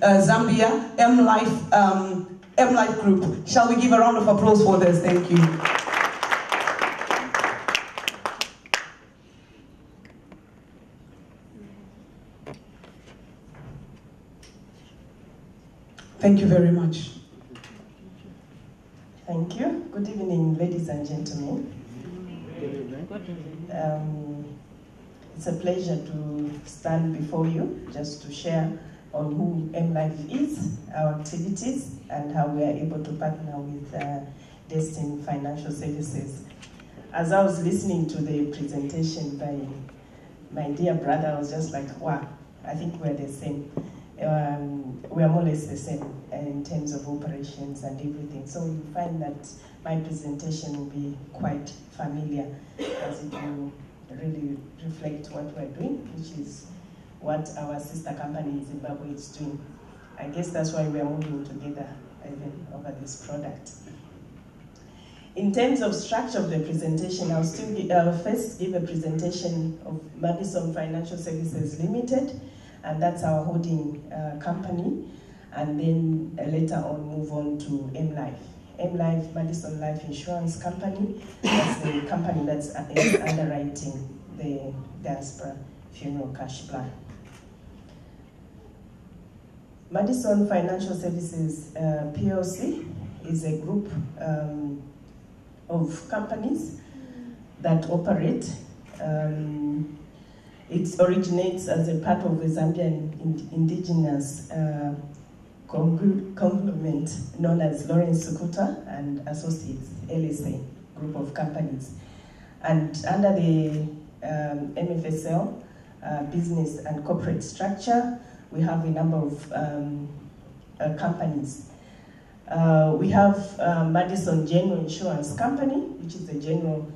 Zambia, Mlife Group. Shall we give a round of applause for this? Thank you. Thank you very much. Thank you. Good evening, ladies and gentlemen. It's a pleasure to stand before you just to share on who Mlife is, our activities, and how we are able to partner with Destin Financial Services. As I was listening to the presentation by my dear brother, I was just like, wow, I think we're the same. We are more or less the same in terms of operations and everything. So you find that my presentation will be quite familiar as it will really reflect what we're doing, which is what our sister company in Zimbabwe is doing. I guess that's why we are moving together even over this product. In terms of structure of the presentation, I'll first give a presentation of Madison Financial Services Limited, and that's our holding company, and then later on move on to Mlife. Mlife, Madison Life Insurance Company, that's the company that's underwriting the Diaspora funeral cash plan. Madison Financial Services PLC is a group of companies that operate. It originates as a part of the Zambian indigenous conglomerate known as Lawrence Sukuta and Associates, LSA, group of companies. And under the MFSL business and corporate structure, we have a number of companies. We have Madison General Insurance Company, which is a general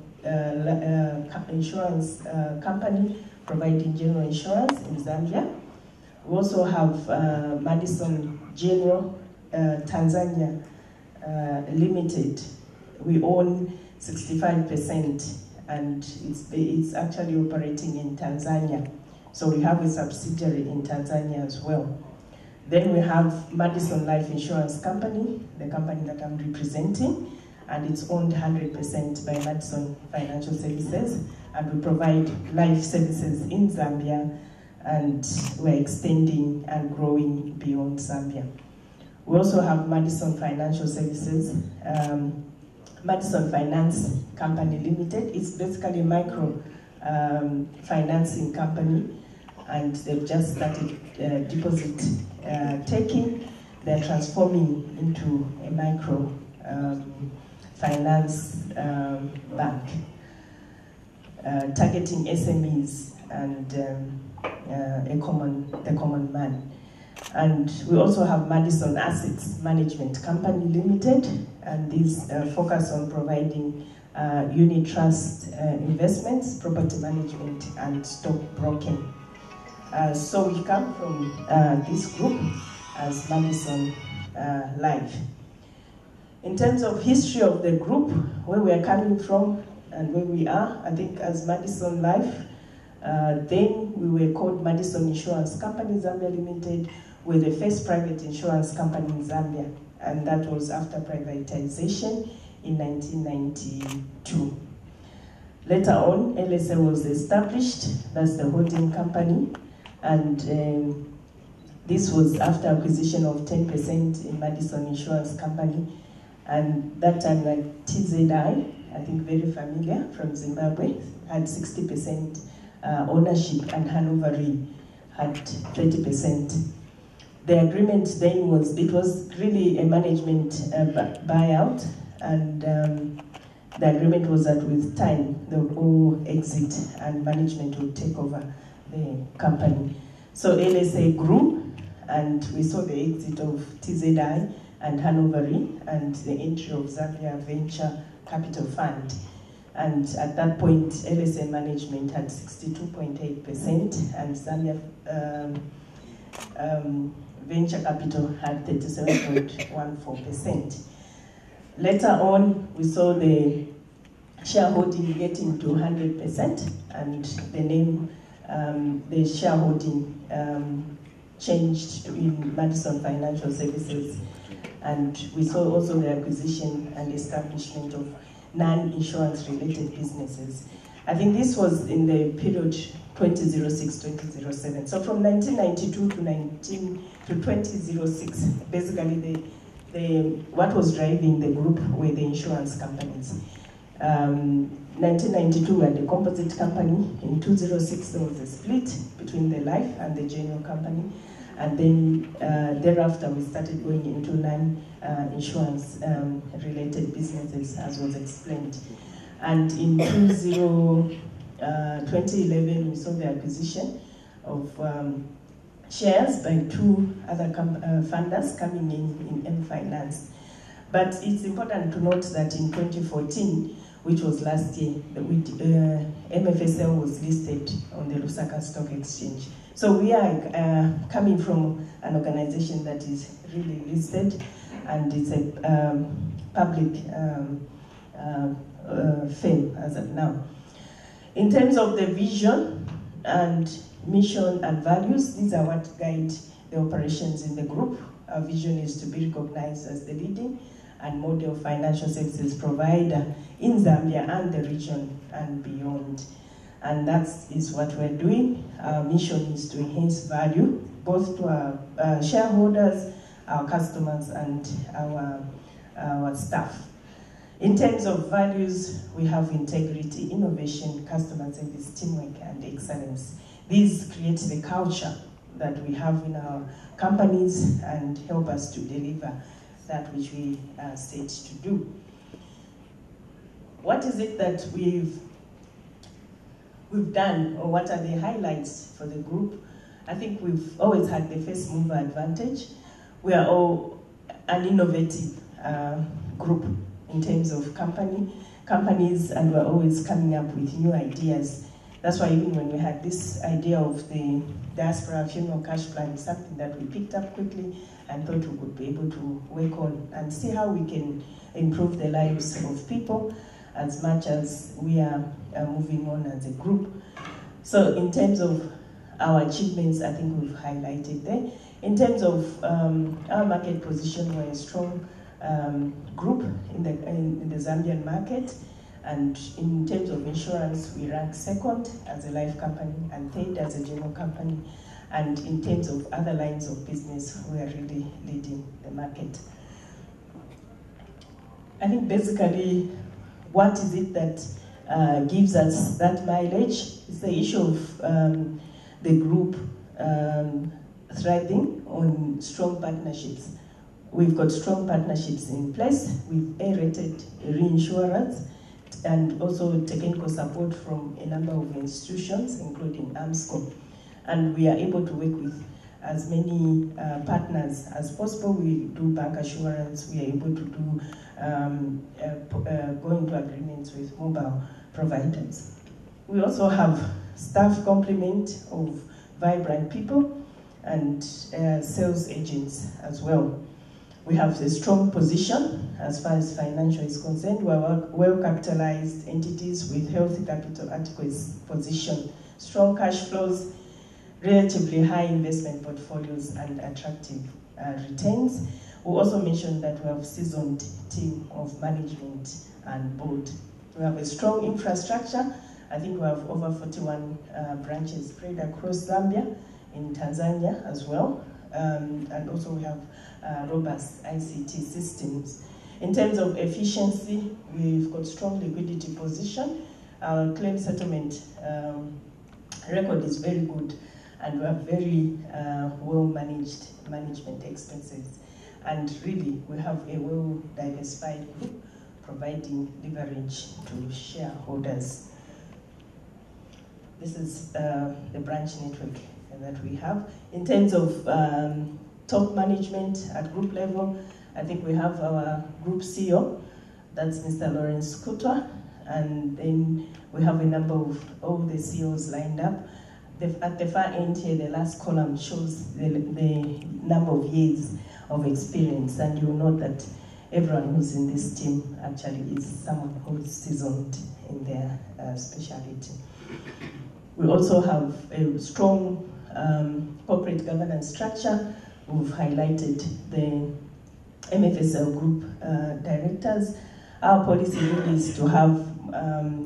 insurance company providing general insurance in Zambia. We also have Madison General Tanzania Limited. We own 65%, and it's actually operating in Tanzania. So we have a subsidiary in Tanzania as well. Then we have Madison Life Insurance Company, the company that I'm representing, and it's owned 100% by Madison Financial Services, and we provide life services in Zambia, and we're extending and growing beyond Zambia. We also have Madison Financial Services, Madison Finance Company Limited. It's basically a micro financing company, and they've just started deposit taking. They're transforming into a micro finance bank, targeting SMEs and the common man. And we also have Madison Assets Management Company Limited, and these focus on providing unit trust investments, property management, and stock broking. So we come from this group as Madison Life. In terms of history of the group, where we are coming from and where we are, I think as Madison Life, then we were called Madison Insurance Company Zambia Limited. We're the first private insurance company in Zambia, and that was after privatization in 1992. Later on, LSA was established, that's the holding company, and this was after acquisition of 10% in Madison Insurance Company, and that time like TZI, I think very familiar from Zimbabwe, had 60% ownership, and Hanover Re had 30%. The agreement then was, it was really a management buyout, and the agreement was that with time, they would all exit and management would take over the company. So LSA grew, and we saw the exit of TZI and Hanover Re, and the entry of Zambia Venture Capital Fund. And at that point, LSA management had 62.8%, and Zambia Venture Capital had 37.14%. Later on, we saw the shareholding getting to 100%, and the name, the shareholding changed in Madison Financial Services, and we saw also the acquisition and establishment of non-insurance related businesses. I think this was in the period 2006-2007. So from 1992 to 2006, basically what was driving the group were the insurance companies. 1992 we had a composite company. In 2006 there was a split between the life and the general company. And then thereafter we started going into non-insurance related businesses, as was explained. And in 2011 we saw the acquisition of shares by two other funders coming in M Finance. But it's important to note that in 2014, which was last year, MFSL was listed on the Lusaka Stock Exchange. So we are coming from an organization that is really listed, and it's a public firm as of now. In terms of the vision and mission and values, these are what guide the operations in the group. Our vision is to be recognized as the leading and model financial services provider in Zambia and the region and beyond. And that is what we're doing. Our mission is to enhance value, both to our shareholders, our customers, and our staff. In terms of values, we have integrity, innovation, customer service, teamwork, and excellence. These create the culture that we have in our companies and help us to deliver that which we are set to do. What is it that we've done, or what are the highlights for the group? I think we've always had the first mover advantage. We are all an innovative group in terms of companies, and we're always coming up with new ideas. That's why even when we had this idea of the Diaspora funeral cash plan, it's something that we picked up quickly and thought we could be able to work on and see how we can improve the lives of people as much as we are moving on as a group. So in terms of our achievements, I think we've highlighted there. In terms of our market position, we're a strong group in the Zambian market. And in terms of insurance, we rank second as a life company and third as a general company. And in terms of other lines of business, we are really leading the market. I think basically, what is it that gives us that mileage? It's the issue of the group thriving on strong partnerships. We've got strong partnerships in place with A-rated reinsurers, and also technical support from a number of institutions, including AMSCO. And we are able to work with as many partners as possible. We do bank assurance, we are able to do go into agreements with mobile providers. We also have staff complement of vibrant people and sales agents as well. We have a strong position as far as financial is concerned. We are well-capitalized entities with healthy capital adequacy position, strong cash flows, relatively high investment portfolios, and attractive returns. We also mentioned that we have a seasoned team of management and board. We have a strong infrastructure. I think we have over 41 branches spread across Zambia, in Tanzania as well. And also we have robust ICT systems. In terms of efficiency, we've got strong liquidity position. Our claim settlement record is very good, and we have very well-managed management expenses. And really, we have a well-diversified group providing leverage to shareholders. This is the branch network that we have. In terms of top management at group level, I think we have our group CEO, that's Mr. Lawrence Kutwa, and then we have a number of all the CEOs lined up. At the far end here, the last column shows the number of years of experience, and you'll note that everyone who's in this team actually is someone who's seasoned in their specialty. We also have a strong corporate governance structure, we've highlighted the MFSL group directors. Our policy really is to have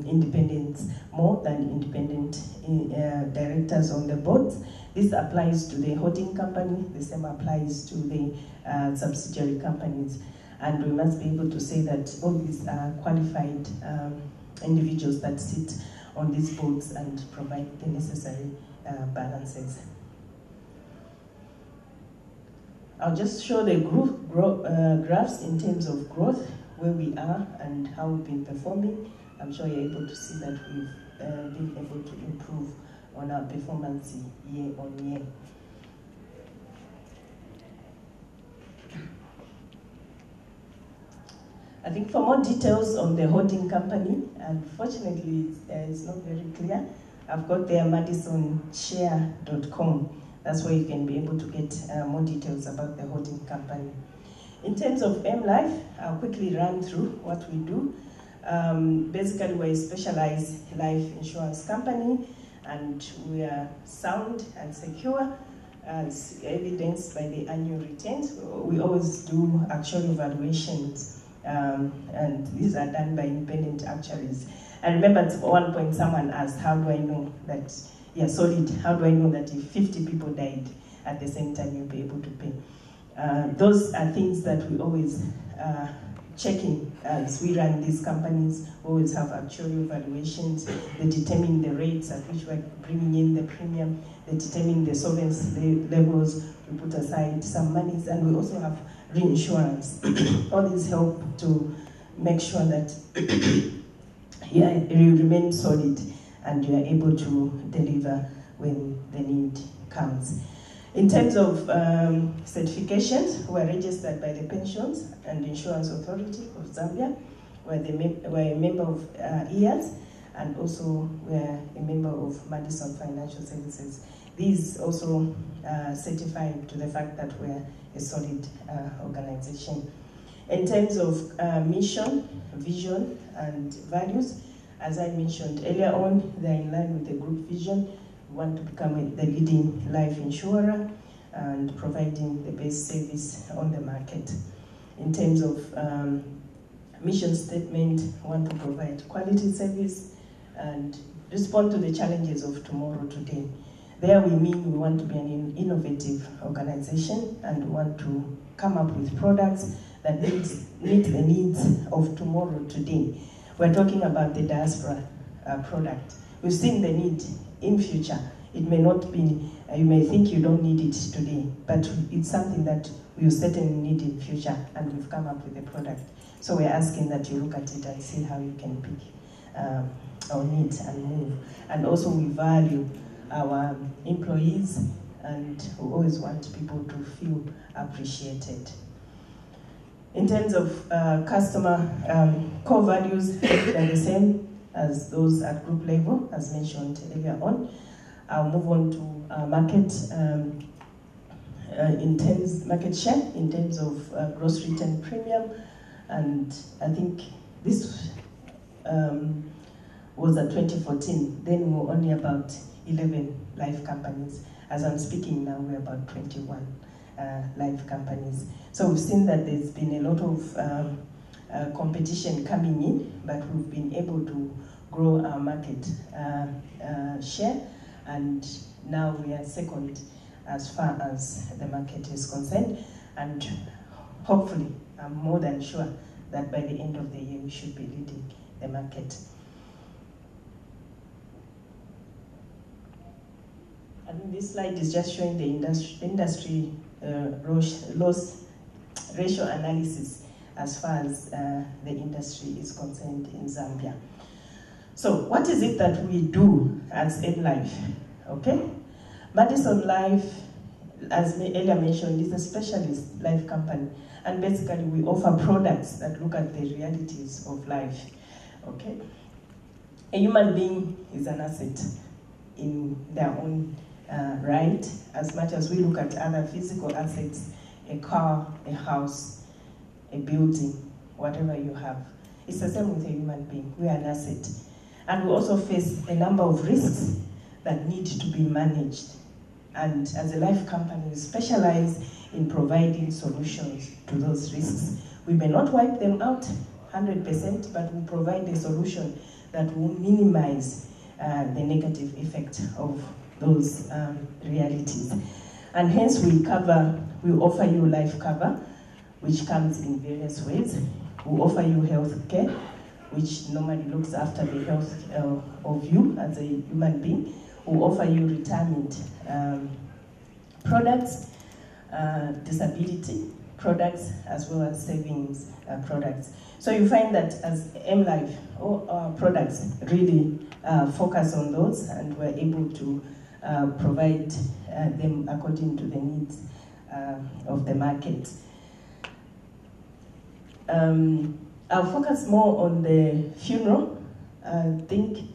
independence, more than independent directors on the boards. This applies to the holding company, the same applies to the subsidiary companies. And we must be able to say that all these are qualified individuals that sit on these boards and provide the necessary balances. I'll just show the graphs in terms of growth, where we are and how we've been performing. I'm sure you're able to see that we've been able to improve on our performance year on year. I think for more details on the holding company, unfortunately it's not very clear. I've got there madisonshare.com. That's where you can be able to get more details about the holding company. In terms of Mlife, I'll quickly run through what we do. Basically, we're a specialized life insurance company, and we are sound and secure, as evidenced by the annual returns. We always do actuarial evaluations, and these are done by independent actuaries. And remember, at one point someone asked, how do I know that you're solid? How do I know that if 50 people died at the same time, you'll be able to pay? Those are things that we always checking as we run these companies. We always have actuarial evaluations. They determine the rates at which we're bringing in the premium. They determine the solvency levels. We put aside some monies, and we also have reinsurance. All these help to make sure that you remain solid and you are able to deliver when the need comes. In terms of certifications, we are registered by the Pensions and Insurance Authority of Zambia. We're a member of EAS, and also we're a member of Madison Financial Services. These also certify to the fact that we're a solid organization. In terms of mission, vision, and values, as I mentioned earlier on, they're in line with the group vision. We want to become the leading life insurer and providing the best service on the market. In terms of mission statement, we want to provide quality service and respond to the challenges of tomorrow today. There we mean we want to be an innovative organization, and we want to come up with products that meet the needs of tomorrow today. We're talking about the Diaspora product. We've seen the need in future. It may not be, you may think you don't need it today, but it's something that we'll certainly need in future, and we've come up with a product. So we're asking that you look at it and see how you can pick our needs and move. And also we value our employees, and we always want people to feel appreciated. In terms of customer core values, they're the same as those at group level, as mentioned earlier on. I'll move on to market share in terms of gross written premium, and I think this was at 2014. Then we were only about 11 life companies. As I'm speaking now, we're about 21 life companies. So we've seen that there's been a lot of competition coming in, but we've been able to grow our market share, and now we are second as far as the market is concerned, and hopefully, I'm more than sure that by the end of the year we should be leading the market. I think this slide is just showing the industry loss ratio analysis as far as the industry is concerned in Zambia. So what is it that we do as Mlife? Okay, Madison Life, as earlier mentioned, is a specialist life company, and basically we offer products that look at the realities of life. Okay, a human being is an asset in their own right, as much as we look at other physical assets, a car, a house, a building, whatever you have. It's the same with a human being. We are an asset. And we also face a number of risks that need to be managed. And as a life company, we specialize in providing solutions to those risks. We may not wipe them out 100%, but we provide a solution that will minimize the negative effect of those realities. And hence we offer you life cover, which comes in various ways. We offer you health care, which normally looks after the health of you as a human being. We offer you retirement products, disability products, as well as savings products. So you find that as Mlife, all our products really focus on those, and we're able to provide them according to the needs of the market. I'll focus more on the funeral. I think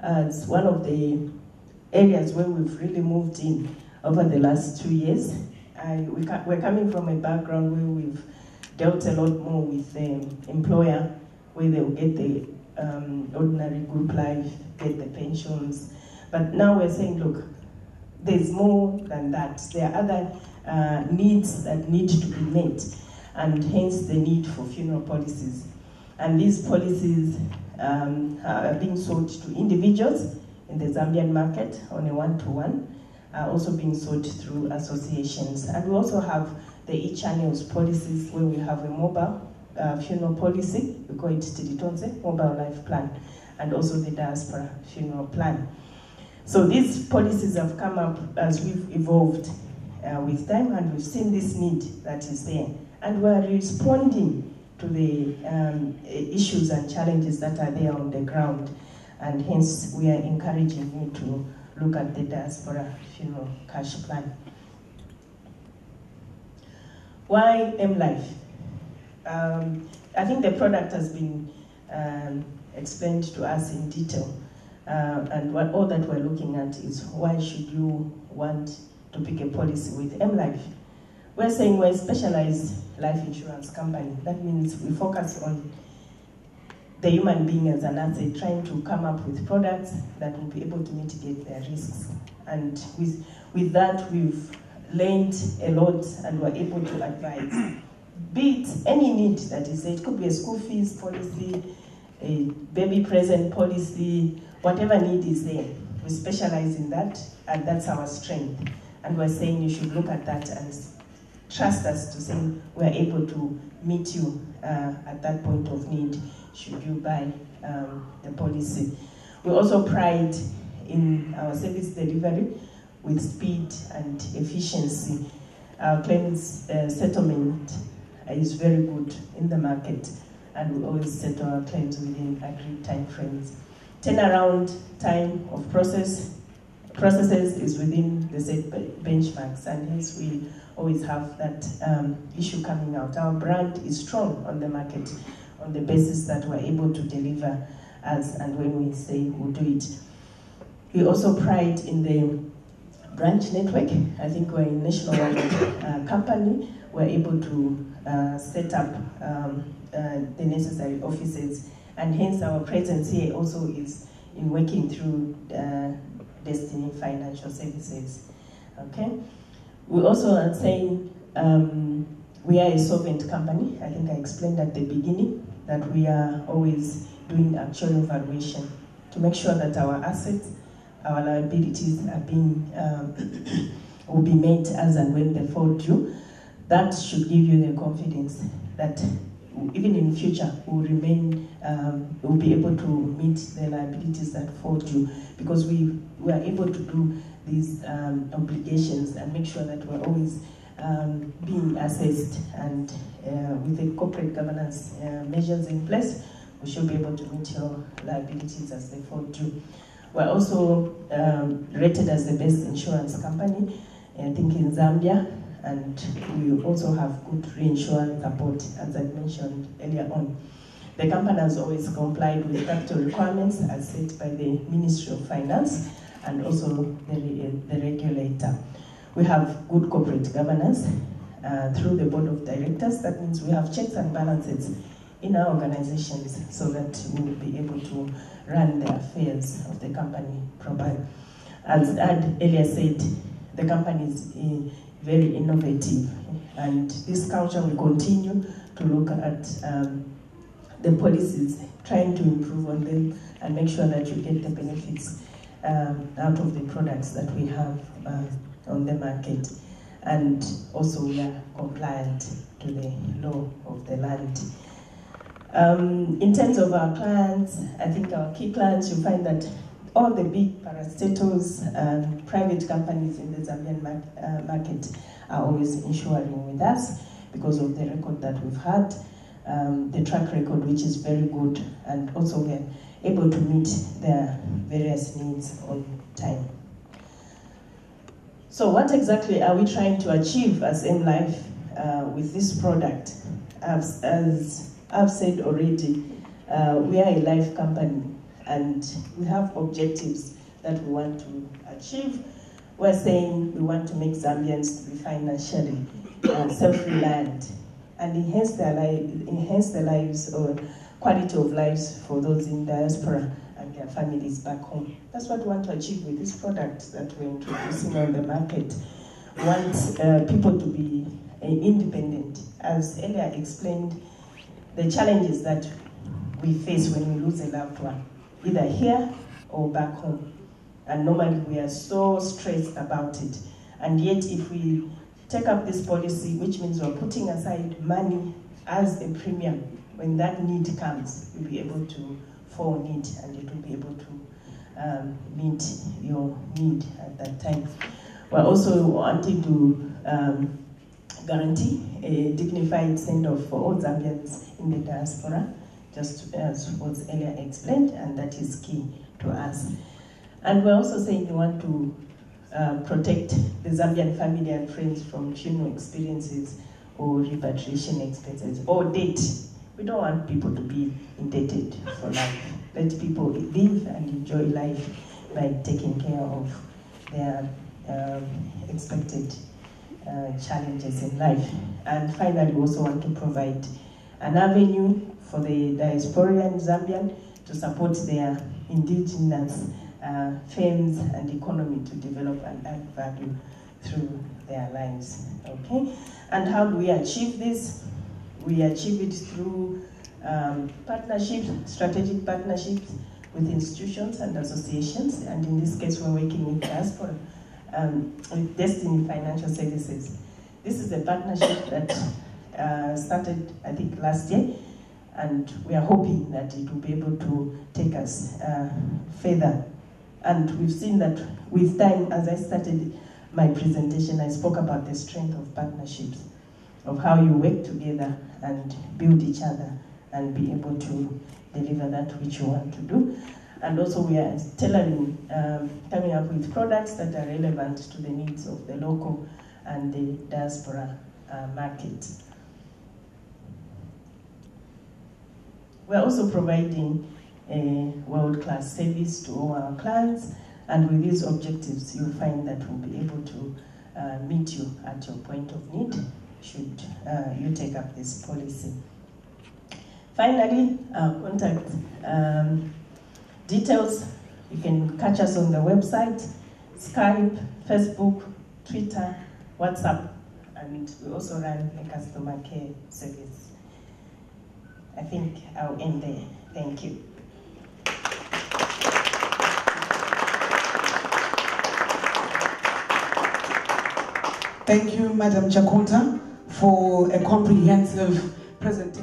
it's one of the areas where we've really moved in over the last 2 years. We're coming from a background where we've dealt a lot more with the employer, where they'll get the ordinary group life, get the pensions. But now we're saying, look, there's more than that. There are other needs that need to be met, and hence the need for funeral policies. And these policies are being sold to individuals in the Zambian market on a one-to-one, also being sold through associations. And we also have the e-channels policies, where we have a mobile funeral policy, we call it Tilitonze, mobile life plan, and also the Diaspora funeral plan. So these policies have come up as we've evolved with time, and we've seen this need that is there. And we're responding to the issues and challenges that are there on the ground. And hence, we are encouraging you to look at the Diaspora funeral cash plan. Why Mlife? I think the product has been explained to us in detail. And all that we're looking at is, why should you want to pick a policy with Mlife? We're saying we're a specialized life insurance company. That means we focus on the human being as an asset, trying to come up with products that will be able to mitigate their risks. And with that, we've learned a lot, and we're able to advise. Be it any need that is there, it could be a school fees policy, a baby present policy, whatever need is there. We specialize in that, and that's our strength. And we're saying you should look at that and trust us to say we're able to meet you at that point of need should you buy the policy. We also pride in our service delivery with speed and efficiency. Our claims settlement is very good in the market, and we always settle our claims within agreed time frames. Turnaround time of processes is within the set benchmarks, and hence we always have that issue coming out. Our brand is strong on the market on the basis that we're able to deliver as and when we say we'll do it. We also pride in the branch network. I think we're a nationwide company. We're able to set up the necessary offices, and hence our presence here also is in working through Destiny Financial Services. Okay. We also are saying we are a solvent company. I think I explained at the beginning that we are always doing actuarial valuation to make sure that our assets, our liabilities are being will be met as and when they fall due. That should give you the confidence that even in the future we'll remain, we'll be able to meet the liabilities that fall due, because we are able to do these obligations and make sure that we're always being assessed, and with the corporate governance measures in place, we should be able to meet your liabilities as they fall due. We're also rated as the best insurance company, I think in Zambia, and we also have good reinsurance support, as I mentioned earlier on. The company has always complied with capital requirements as set by the Ministry of Finance and also the regulator. We have good corporate governance through the board of directors. That means we have checks and balances in our organizations so that we will be able to run the affairs of the company properly. As Ed earlier said, the company is very innovative. And this culture will continue to look at the policies, trying to improve on them and make sure that you get the benefits out of the products that we have on the market. And also we are compliant to the law of the land. In terms of our clients, I think our key clients, you find that all the big parastatals and private companies in the Zambian market are always insuring with us because of the record that we've had, the track record, which is very good, and also we're able to meet their various needs on time. So what exactly are we trying to achieve as Mlife with this product? As I've said already, we are a life company and we have objectives that we want to achieve. We're saying we want to make Zambians to be financially self-reliant and enhance the lives or quality of lives for those in diaspora and their families back home. That's what we want to achieve with this product that we're introducing on the market. We want people to be independent. As earlier explained, the challenges that we face when we lose a loved one, either here or back home. And normally we are so stressed about it. And yet if we take up this policy, which means we're putting aside money as a premium, when that need comes, you'll be able to fall on it and it will be able to meet your need at that time. We're also wanting to guarantee a dignified send-off for all Zambians in the diaspora, just as was earlier explained, and that is key to us. And we're also saying we want to protect the Zambian family and friends from funeral experiences or repatriation expenses or debt. We don't want people to be indebted for life. Let people live and enjoy life by taking care of their expected challenges in life. And finally, we also want to provide an avenue for the diasporian Zambian to support their indigenous firms and economy to develop and add value through their lives. Okay? And how do we achieve this? We achieve it through partnerships, strategic partnerships with institutions and associations, and in this case we're working with Diaspora, with Destiny Financial Services. This is a partnership that started, I think, last year, and we are hoping that it will be able to take us further. And we've seen that with time, as I started my presentation, I spoke about the strength of partnerships, of how you work together and build each other and be able to deliver that which you want to do. And also we are tailoring, coming up with products that are relevant to the needs of the local and the diaspora market. We're also providing a world-class service to all our clients, and with these objectives you'll find that we'll be able to meet you at your point of need should you take up this policy. Finally, our contact details. You can catch us on the website, Skype, Facebook, Twitter, WhatsApp, and we also run a customer care service. I think I'll end there. Thank you. Thank you, Madam Chakota, for a comprehensive presentation.